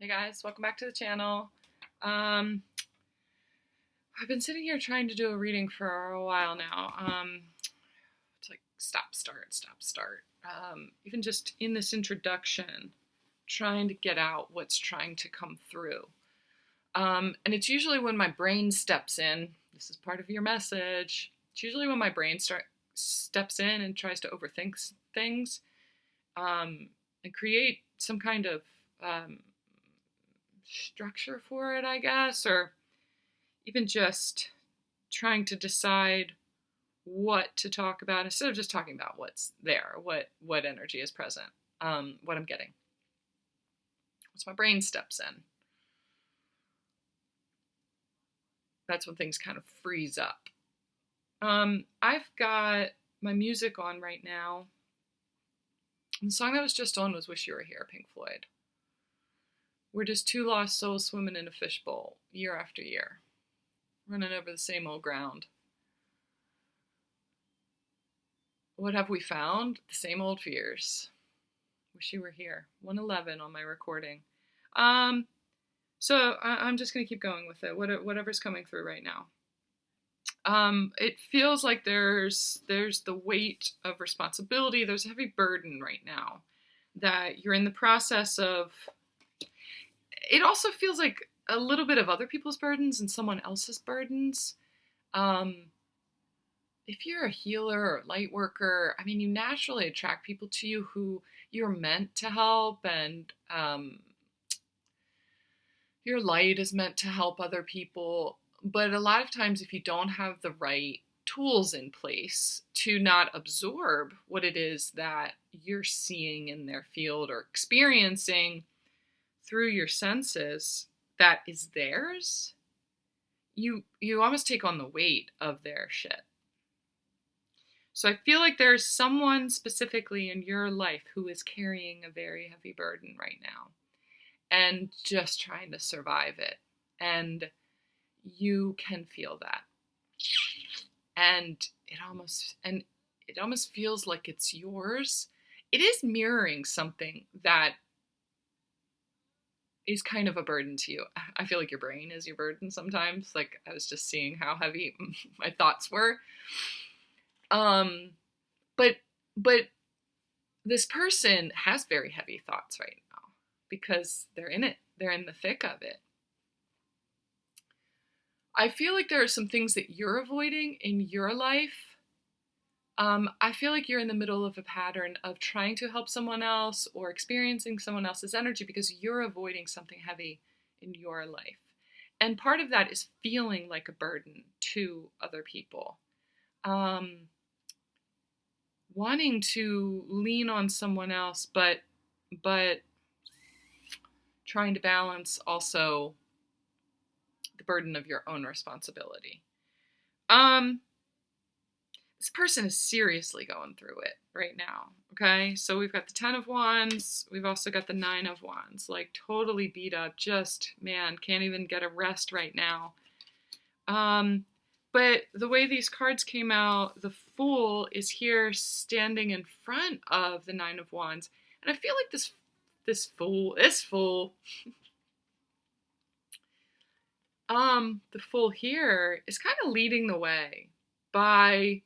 Hey guys, welcome back to the channel. I've been sitting here trying to do a reading for a while now. It's like stop, start, stop, start. Even just in this introduction, trying to get out what's trying to come through. And it's usually when my brain steps in. This is part of your message. It's usually when my brain steps in and tries to overthink things and create some kind of structure for it, I guess, or even just trying to decide what to talk about instead of just talking about what's there, what energy is present, what I'm getting. Once my brain steps in, that's when things kind of freeze up. I've got my music on right now. And the song that was just on was Wish You Were Here, Pink Floyd. We're just two lost souls swimming in a fishbowl year after year, running over the same old ground. What have we found? The same old fears. Wish you were here. 111 on my recording. So I'm just going to keep going with it, whatever's coming through right now. It feels like there's the weight of responsibility. There's a heavy burden right now that you're in the process of. It also feels like a little bit of other people's burdens and someone else's burdens. If you're a healer or a light worker, I mean, you naturally attract people to you who you're meant to help, and your light is meant to help other people. But a lot of times, if you don't have the right tools in place to not absorb what it is that you're seeing in their field or experiencing through your senses that is theirs, you almost take on the weight of their shit. So I feel like there's someone specifically in your life who is carrying a very heavy burden right now and just trying to survive it. And you can feel that. And it almost feels like it's yours. It is mirroring something that is kind of a burden to you. I feel like your brain is your burden sometimes. Like, I was just seeing how heavy my thoughts were. But this person has very heavy thoughts right now because they're in it. They're in the thick of it. I feel like there are some things that you're avoiding in your life. I feel like you're in the middle of a pattern of trying to help someone else or experiencing someone else's energy because you're avoiding something heavy in your life. And part of that is feeling like a burden to other people. Wanting to lean on someone else, but trying to balance also the burden of your own responsibility. This person is seriously going through it right now, okay? So we've got the 10 of Wands. We've also got the 9 of Wands. Like, totally beat up. Just, man, can't even get a rest right now. But the way these cards came out, the Fool is here standing in front of the 9 of Wands. And I feel like this Fool, the Fool here is kind of leading the way by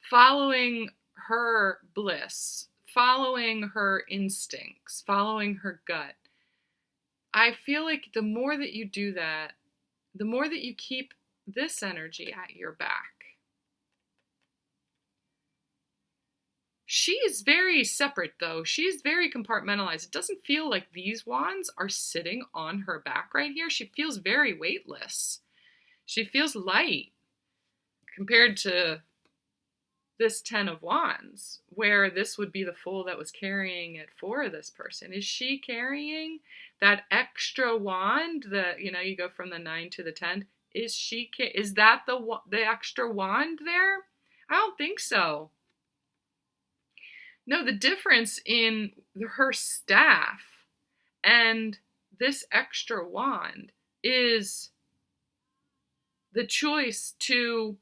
following her bliss, following her instincts, following her gut. I feel like the more that you do that, the more that you keep this energy at your back. She is very separate, though. She is very compartmentalized. It doesn't feel like these wands are sitting on her back right here. She feels very weightless. She feels light compared to this 10 of Wands, where this would be the Fool that was carrying it for this person. Is she carrying that extra wand that, you go from the 9 to the 10? Is that the extra wand there? I don't think so. No, the difference in her staff and this extra wand is the choice to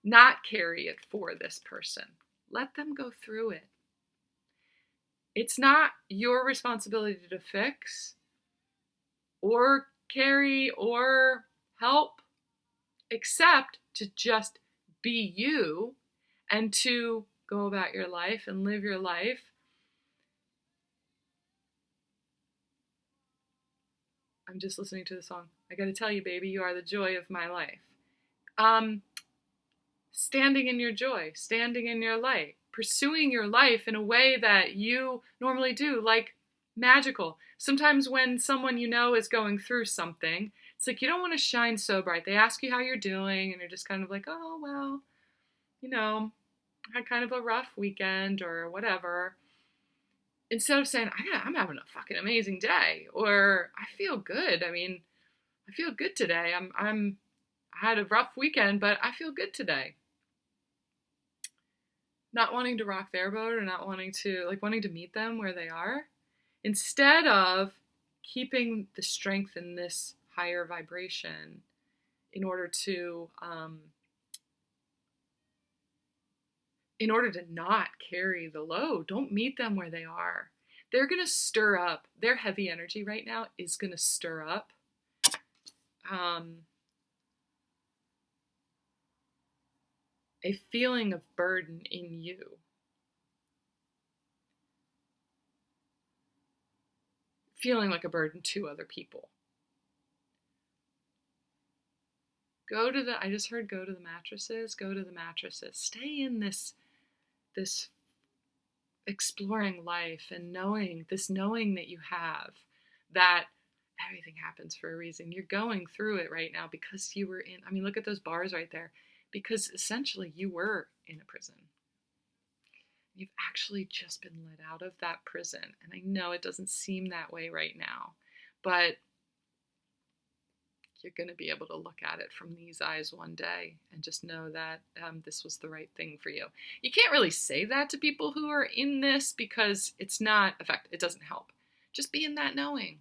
not carry it for this person. Let them go through it. It's not your responsibility to fix or carry or help, except to just be you and to go about your life and live your life. I'm just listening to the song. I gotta tell you, baby, you are the joy of my life. Um, Standing in your joy, standing in your light, pursuing your life in a way that you normally do, like magical. Sometimes when someone you know is going through something, it's like you don't want to shine so bright. They ask you how you're doing, and you're just kind of like, oh, well, I had kind of a rough weekend or whatever. Instead of saying, I'm having a fucking amazing day, or I feel good. I mean, I feel good today. I had a rough weekend, but I feel good today. Not wanting to rock their boat or not wanting to meet them where they are, instead of keeping the strength in this higher vibration in order to not carry the load. Don't meet them where they are. They're going to stir up, their heavy energy right now is going to stir up a feeling of burden in you. Feeling like a burden to other people. I just heard go to the mattresses. Go to the mattresses. Stay in this exploring life and knowing that you have that everything happens for a reason. You're going through it right now because you were look at those bars right there, because essentially you were in a prison. You've actually just been let out of that prison. And I know it doesn't seem that way right now, but you're going to be able to look at it from these eyes one day and just know that this was the right thing for you. You can't really say that to people who are in this because it's not effective. It doesn't help. Just be in that knowing.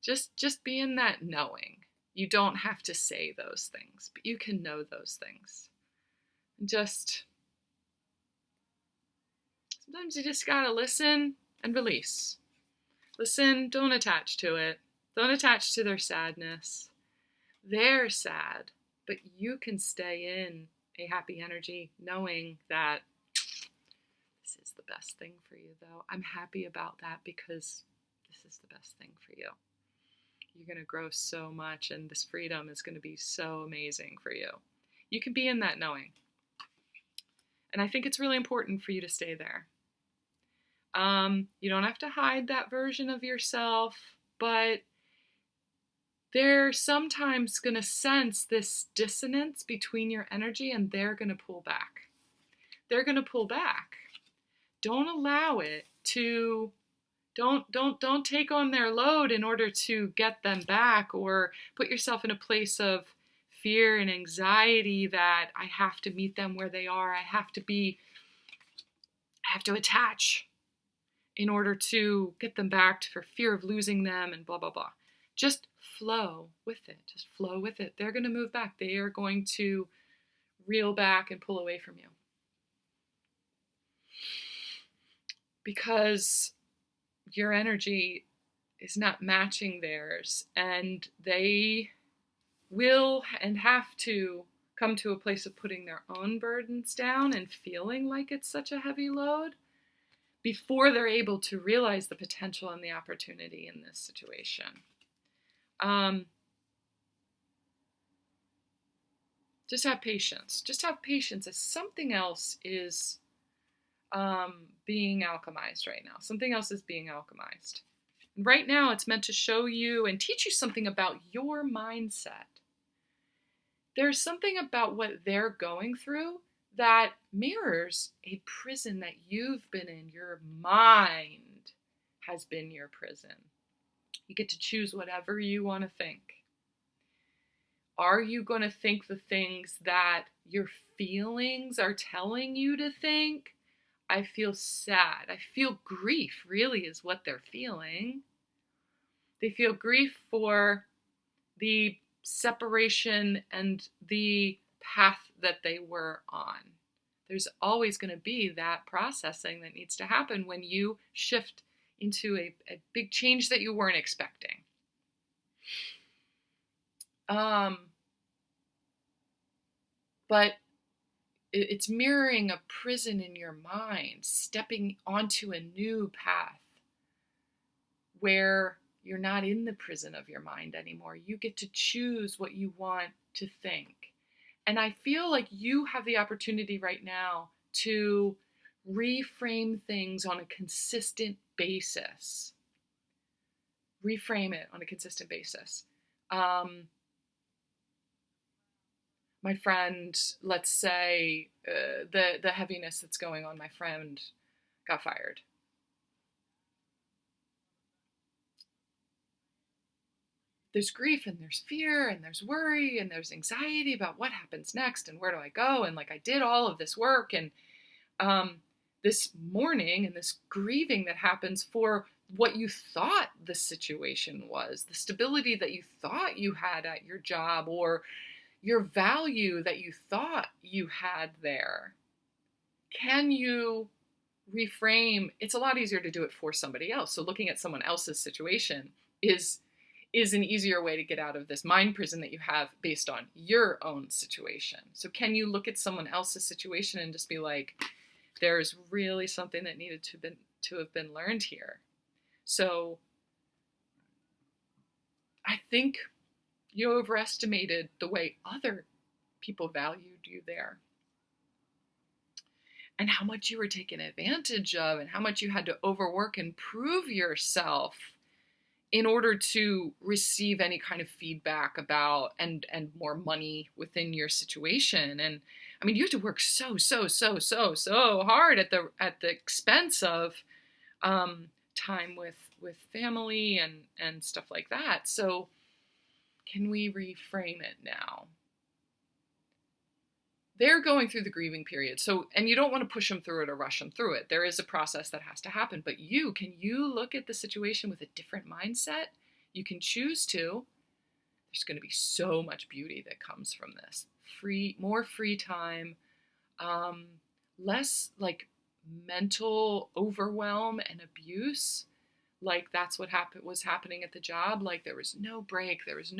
Just be in that knowing. You don't have to say those things, but you can know those things. Sometimes you just gotta listen and release. Listen, don't attach to it. Don't attach to their sadness. They're sad, but you can stay in a happy energy knowing that this is the best thing for you, though. I'm happy about that because this is the best thing for you. You're going to grow so much, and this freedom is going to be so amazing for you. You can be in that knowing. And I think it's really important for you to stay there. You don't have to hide that version of yourself, but they're sometimes going to sense this dissonance between your energy, and they're going to pull back. They're going to pull back. Don't allow it to, don't take on their load in order to get them back, or put yourself in a place of fear and anxiety that I have to meet them where they are. I have to attach in order to get them back, for fear of losing them and blah, blah, blah. Just flow with it. Just flow with it. They're going to move back. They are going to reel back and pull away from you. Because your energy is not matching theirs, and they will and have to come to a place of putting their own burdens down and feeling like it's such a heavy load before they're able to realize the potential and the opportunity in this situation. Just have patience. Just have patience as something else is being alchemized right now. Something else is being alchemized. Right now, it's meant to show you and teach you something about your mindset. There's something about what they're going through that mirrors a prison that you've been in. Your mind has been your prison. You get to choose whatever you want to think. Are you going to think the things that your feelings are telling you to think? I feel sad. I feel grief, really, is what they're feeling. They feel grief for the separation and the path that they were on. There's always going to be that processing that needs to happen when you shift into a big change that you weren't expecting. But it's mirroring a prison in your mind, stepping onto a new path where you're not in the prison of your mind anymore. You get to choose what you want to think. And I feel like you have the opportunity right now to reframe things on a consistent basis. Reframe it on a consistent basis. My friend, let's say the heaviness that's going on, my friend got fired. There's grief and there's fear and there's worry and there's anxiety about what happens next and where do I go, and like I did all of this work and this mourning and this grieving that happens for what you thought the situation was, the stability that you thought you had at your job, or your value that you thought you had there. Can you reframe? It's a lot easier to do it for somebody else. So looking at someone else's situation is an easier way to get out of this mind prison that you have based on your own situation. So can you look at someone else's situation and just be like, there's really something that needed to have been learned here. So I think you overestimated the way other people valued you there, and how much you were taken advantage of, and how much you had to overwork and prove yourself in order to receive any kind of feedback about and more money within your situation. And I mean, you have to work so hard at the expense of time with family and stuff like that. So can we reframe it now? They're going through the grieving period. So, and you don't want to push them through it or rush them through it. There is a process that has to happen. But can you look at the situation with a different mindset? You can choose to. There's going to be so much beauty that comes from this. More free time, less like mental overwhelm and abuse. Like that's what was happening at the job. Like there was no break. There's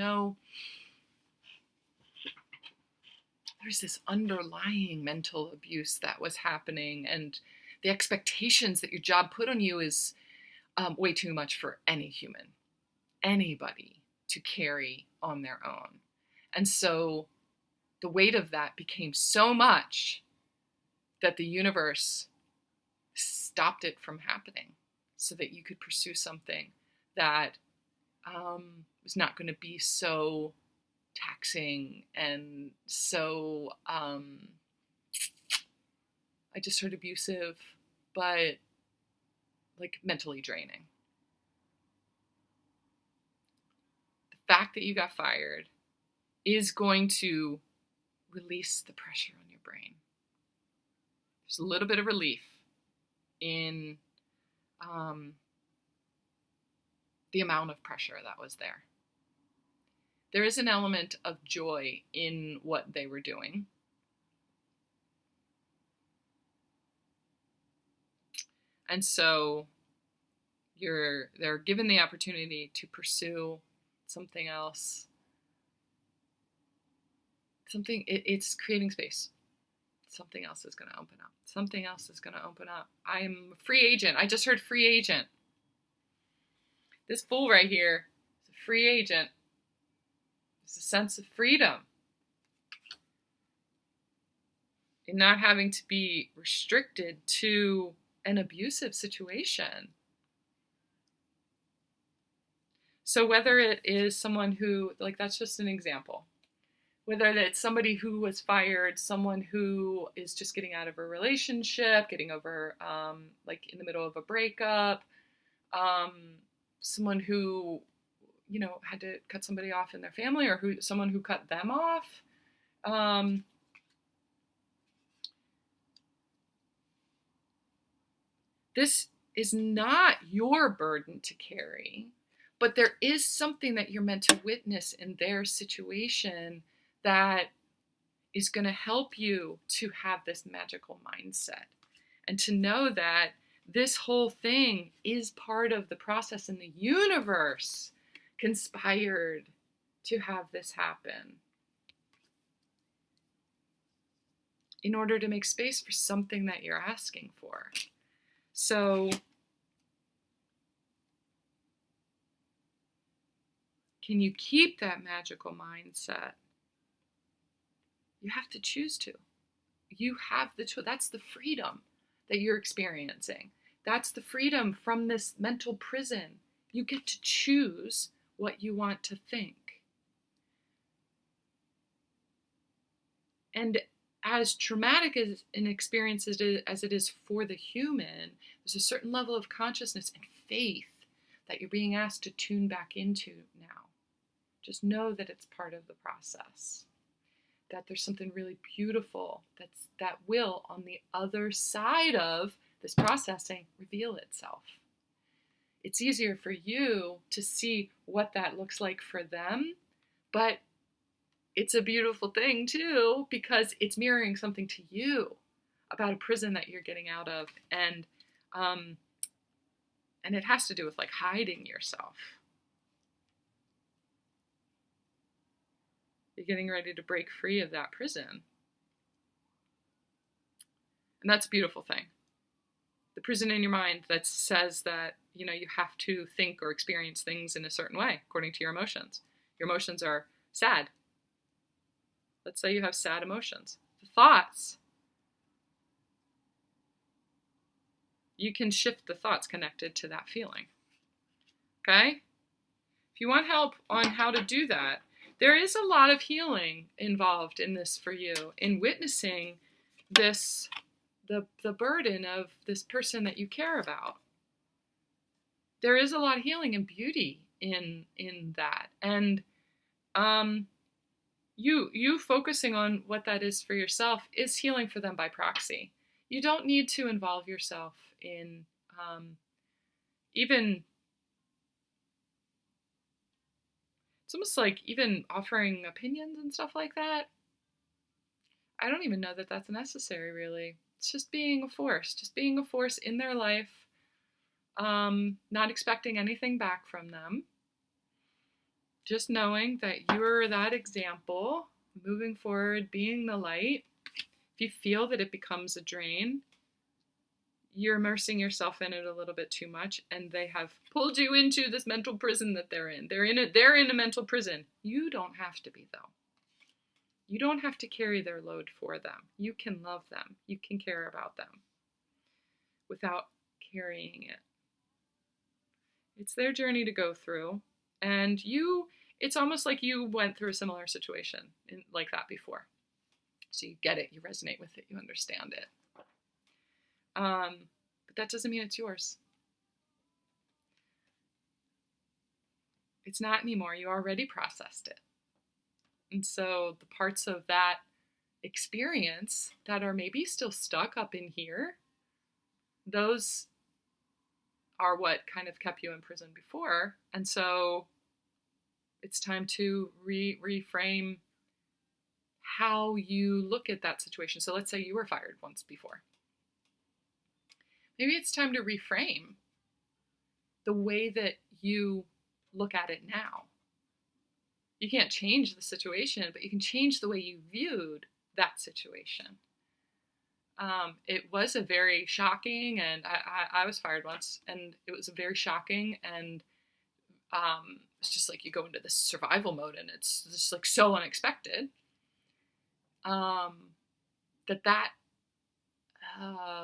this underlying mental abuse that was happening, and the expectations that your job put on you is way too much for anybody to carry on their own. And so the weight of that became so much that the universe stopped it from happening so that you could pursue something that was not going to be so taxing and so I just heard abusive, but like mentally draining. The fact that you got fired is going to release the pressure on your brain. There's a little bit of relief in the amount of pressure that was there. There is an element of joy in what they were doing. And so they're given the opportunity to pursue something else. It's creating space. Something else is going to open up. Something else is going to open up. I'm a free agent. I just heard free agent. This fool right here is a free agent. It's a sense of freedom in not having to be restricted to an abusive situation. So whether it is someone who, like that's just an example, whether it's somebody who was fired, someone who is just getting out of a relationship, getting over like in the middle of a breakup, someone who had to cut somebody off in their family, or someone who cut them off. This is not your burden to carry, but there is something that you're meant to witness in their situation that is going to help you to have this magical mindset and to know that this whole thing is part of the process, and the universe conspired to have this happen in order to make space for something that you're asking for. So can you keep that magical mindset? You have to choose to. You have the choice. That's the freedom that you're experiencing. That's the freedom from this mental prison. You get to choose what you want to think. And as traumatic as an experience as it is for the human, there's a certain level of consciousness and faith that you're being asked to tune back into now. Just know that it's part of the process. That there's something really beautiful that will, on the other side of this processing, reveal itself. It's easier for you to see what that looks like for them, but it's a beautiful thing too, because it's mirroring something to you about a prison that you're getting out of, and it has to do with like hiding yourself. You're getting ready to break free of that prison. And that's a beautiful thing. The prison in your mind that says that, you have to think or experience things in a certain way according to your emotions. Your emotions are sad. Let's say you have sad emotions. The thoughts, you can shift the thoughts connected to that feeling. Okay? If you want help on how to do that, there is a lot of healing involved in this for you, in witnessing this, the burden of this person that you care about. There is a lot of healing and beauty in that. And you focusing on what that is for yourself is healing for them by proxy. You don't need to involve yourself in even... It's almost like even offering opinions and stuff like that. I don't even know that that's necessary, really. It's just being a force in their life, not expecting anything back from them. Just knowing that you're that example, moving forward, being the light. If you feel that it becomes a drain, you're immersing yourself in it a little bit too much, and they have pulled you into this mental prison that they're in. They're in a mental prison. You don't have to be, though. You don't have to carry their load for them. You can love them. You can care about them without carrying it. It's their journey to go through, and it's almost like you went through a similar situation like that before. So you get it, you resonate with it, you understand it. But that doesn't mean it's yours. It's not anymore. You already processed it. And so the parts of that experience that are maybe still stuck up in here, those are what kind of kept you in prison before. And so it's time to reframe how you look at that situation. So let's say you were fired once before. Maybe it's time to reframe the way that you look at it now. You can't change the situation, but you can change the way you viewed that situation. It was a very shocking, and I was fired once, and it was a very shocking, and it's just like you go into this survival mode, and it's just like so unexpected. That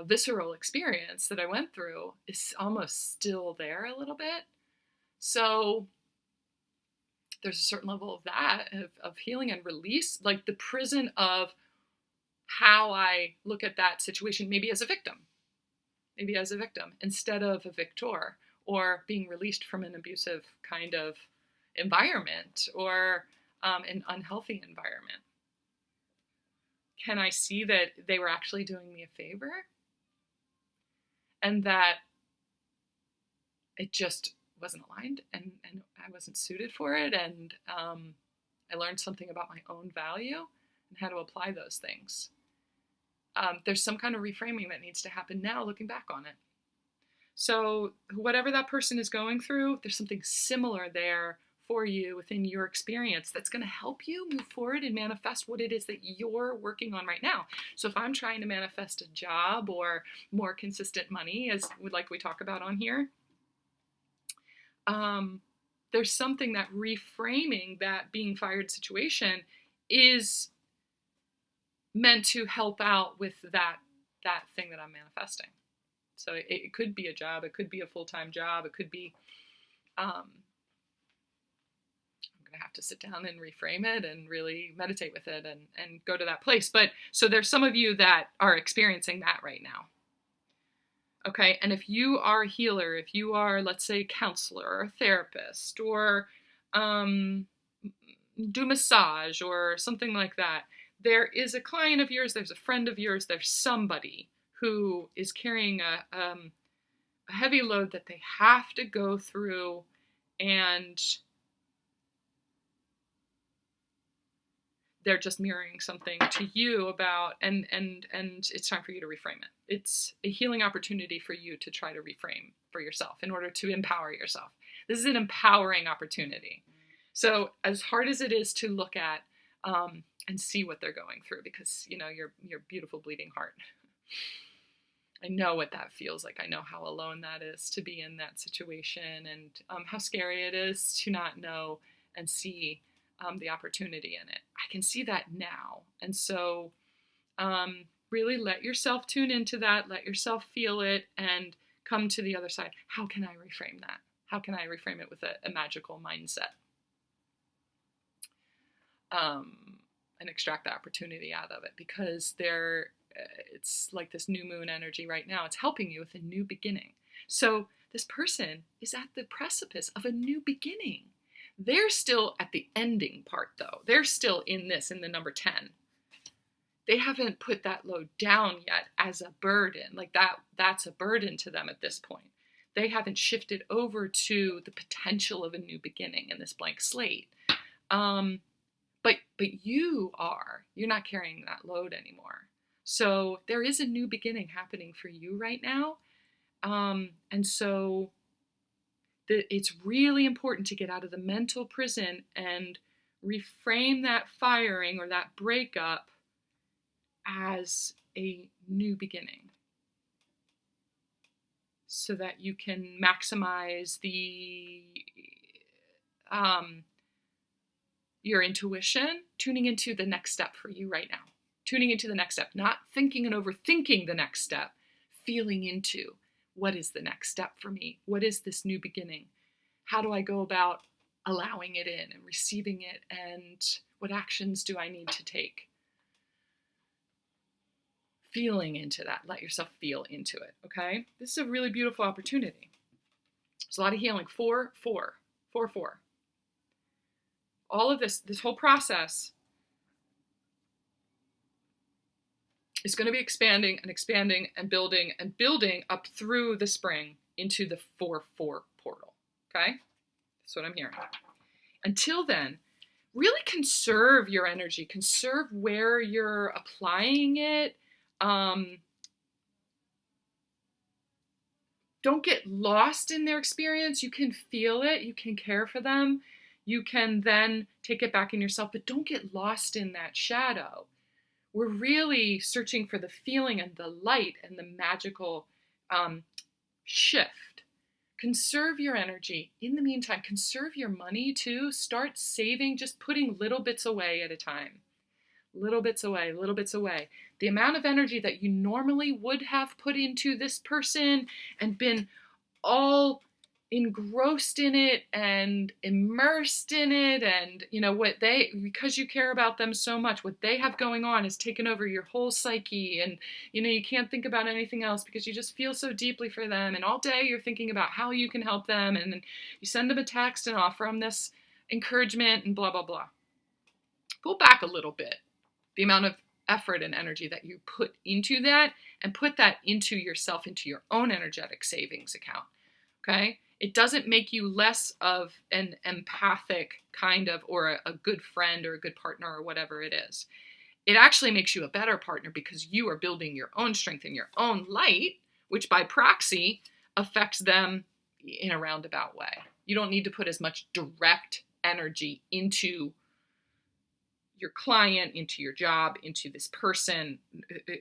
visceral experience that I went through is almost still there a little bit. So there's a certain level of that, of healing and release, like the prison of how I look at that situation, maybe as a victim instead of a victor, or being released from an abusive kind of environment, or an unhealthy environment. Can I see that they were actually doing me a favor? And that it just wasn't aligned, and I wasn't suited for it, and I learned something about my own value, and how to apply those things. There's some kind of reframing that needs to happen now, looking back on it. So whatever that person is going through, there's something similar there for you within your experience that's going to help you move forward and manifest what it is that you're working on right now. So if I'm trying to manifest a job or more consistent money, as we talk about on here, there's something that reframing that being fired situation is meant to help out with that thing that I'm manifesting. So it could be a job, it could be a full-time job, it could be, I'm going to have to sit down and reframe it and really meditate with it and go to that place. But so there's some of you that are experiencing that right now. Okay, and if you are a healer, if you are, let's say, a counselor or a therapist or do massage or something like that, there is a client of yours, there's a friend of yours, there's somebody who is carrying a heavy load that they have to go through, and they're just mirroring something to you about, and it's time for you to reframe it. It's a healing opportunity for you to try to reframe for yourself in order to empower yourself. This is an empowering opportunity. So as hard as it is to look at and see what they're going through, because your beautiful bleeding heart, I know what that feels like. I know how alone that is to be in that situation, and how scary it is to not know and see the opportunity in it. I can see that now. And so really let yourself tune into that, let yourself feel it, and come to the other side. How can I reframe that? How can I reframe it with a magical mindset? And extract the opportunity out of it, because it's like this new moon energy right now. It's helping you with a new beginning. So this person is at the precipice of a new beginning. They're still at the ending part, though. They're still in the number 10. They haven't put that load down yet as a burden. Like that's a burden to them at this point. They haven't shifted over to the potential of a new beginning in this blank slate. But you are. You're not carrying that load anymore. So there is a new beginning happening for you right now. And so it's really important to get out of the mental prison and reframe that firing or that breakup as a new beginning, so that you can maximize your intuition, tuning into the next step for you right now. Tuning into the next step, not thinking and overthinking the next step, feeling into what is the next step for me? What is this new beginning? How do I go about allowing it in and receiving it? And what actions do I need to take? Feeling into that. Let yourself feel into it, okay? This is a really beautiful opportunity. There's a lot of healing. 4, 4, 4, 4. All of this whole process is going to be expanding and building up through the spring into the 4-4 portal. Okay? That's what I'm hearing. Until then, really conserve your energy. Conserve where you're applying it. Don't get lost in their experience. You can feel it. You can care for them. You can then take it back in yourself, but don't get lost in that shadow. We're really searching for the feeling and the light and the magical shift. Conserve your energy. In the meantime, conserve your money too. Start saving, just putting little bits away at a time. Little bits away, little bits away. The amount of energy that you normally would have put into this person and been all engrossed in it and immersed in it, and because you care about them so much, what they have going on has taken over your whole psyche, and you can't think about anything else because you just feel so deeply for them, and all day you're thinking about how you can help them, and then you send them a text and offer them this encouragement and blah blah blah. Go back a little bit, the amount of effort and energy that you put into that, and put that into yourself, into your own energetic savings account. Okay? It doesn't make you less of an empathic kind of, or a good friend or a good partner or whatever it is. It actually makes you a better partner because you are building your own strength and your own light, which by proxy affects them in a roundabout way. You don't need to put as much direct energy into your client, into your job, into this person,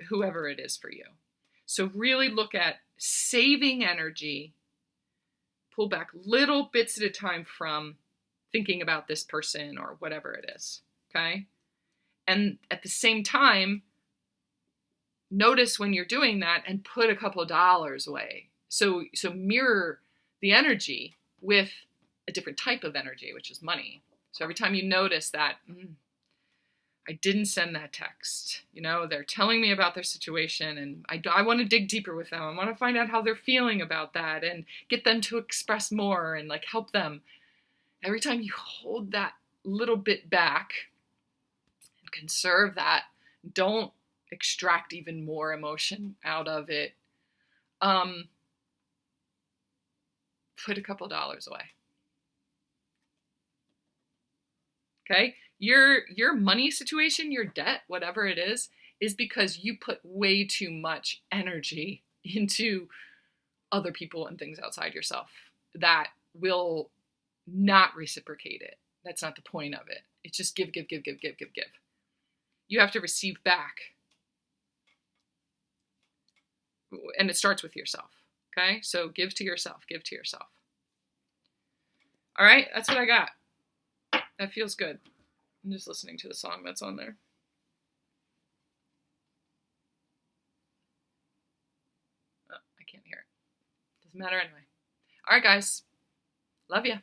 whoever it is for you. So really look at saving energy, pull back little bits at a time from thinking about this person or whatever it is, okay? And at the same time, notice when you're doing that and put a couple of dollars away. So mirror the energy with a different type of energy, which is money. So every time you notice that, I didn't send that text, they're telling me about their situation and I want to dig deeper with them. I want to find out how they're feeling about that and get them to express more and help them. Every time you hold that little bit back and conserve that, don't extract even more emotion out of it. Put a couple dollars away. Okay? Your money situation, your debt, whatever it is because you put way too much energy into other people and things outside yourself that will not reciprocate it. That's not the point of it. It's just give. You have to receive back. And it starts with yourself. Okay? So give to yourself. All right? That's what I got. That feels good. I'm just listening to the song that's on there. Oh, I can't hear it. Doesn't matter anyway. All right, guys. Love ya.